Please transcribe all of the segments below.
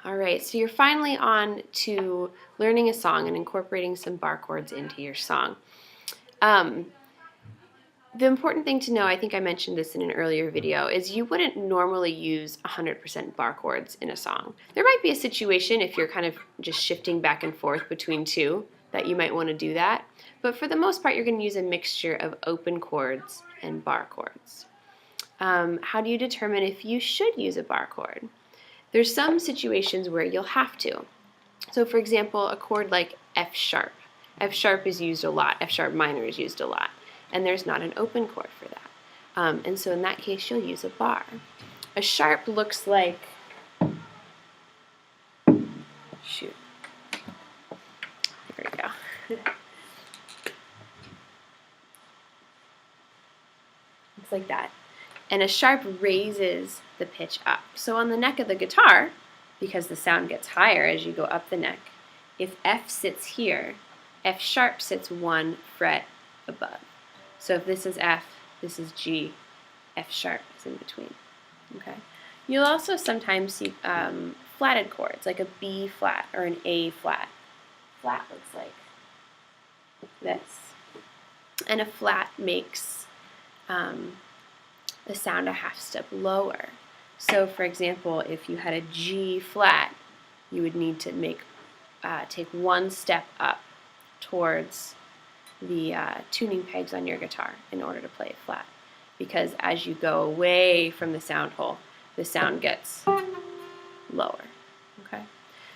All right, so you're finally on to learning a song and incorporating some bar chords into your song. The important thing to know, I think I mentioned this in an earlier video, is you wouldn't normally use 100% bar chords in a song. There might be a situation if you're kind of just shifting back and forth between two that you might want to do that, but for the most part you're going to use a mixture of open chords and bar chords. How do you determine if you should use a bar chord? There's some situations where you'll have to. So for example, a chord like F sharp. F sharp is used a lot. F sharp minor is used a lot. And there's not an open chord for that. And so in that case, you'll use a bar. A sharp looks like, shoot, there we go. Looks like that. And a sharp raises the pitch up. So on the neck of the guitar, because the sound gets higher as you go up the neck, if F sits here, F sharp sits one fret above. So if this is F, this is G, F sharp is in between. Okay. You'll also sometimes see flatted chords, like a B flat or an A flat. Flat looks like this. And a flat makes the sound a half step lower. So for example, if you had a G flat, you would need to take one step up towards the tuning pegs on your guitar in order to play it flat. Because as you go away from the sound hole, the sound gets lower. Okay?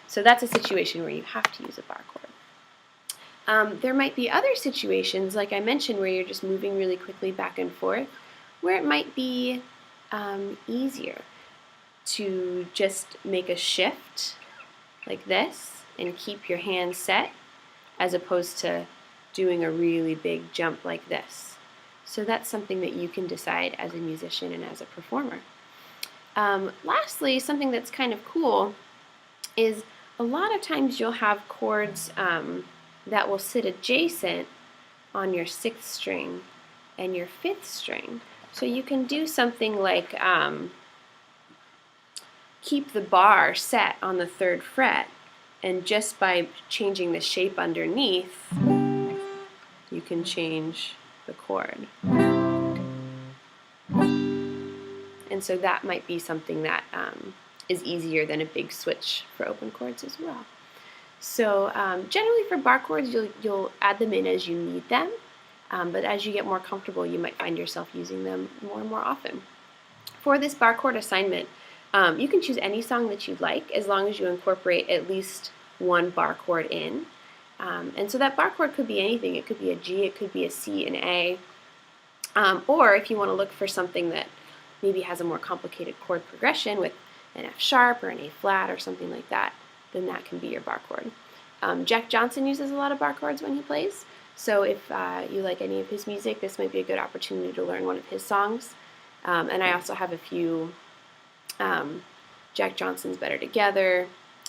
So that's a situation where you have to use a bar chord. There might be other situations, like I mentioned, where you're just moving really quickly back and forth, where it might be easier to just make a shift like this and keep your hand set, as opposed to doing a really big jump like this. So that's something that you can decide as a musician and as a performer. Lastly, something that's kind of cool is a lot of times you'll have chords that will sit adjacent on your 6th string and your 5th string. So you can do something like keep the bar set on the 3rd fret, and just by changing the shape underneath, you can change the chord. And so that might be something that is easier than a big switch for open chords as well. So generally for bar chords, you'll add them in as you need them. But as you get more comfortable, you might find yourself using them more and more often. For this bar chord assignment, you can choose any song that you'd like, as long as you incorporate at least one bar chord in. And so that bar chord could be anything. It could be a G, it could be a C, an A. Or if you want to look for something that maybe has a more complicated chord progression with an F sharp or an A flat or something like that, then that can be your bar chord. Jack Johnson uses a lot of bar chords when he plays. So if you like any of his music, this might be a good opportunity to learn one of his songs. And I also have a few Jack Johnson's Better Together,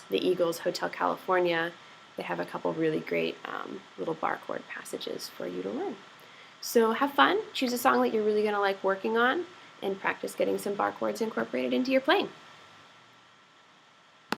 the Eagles' Hotel California. They have a couple really great little bar chord passages for you to learn. So have fun, choose a song that you're really going to like working on, and practice getting some bar chords incorporated into your playing.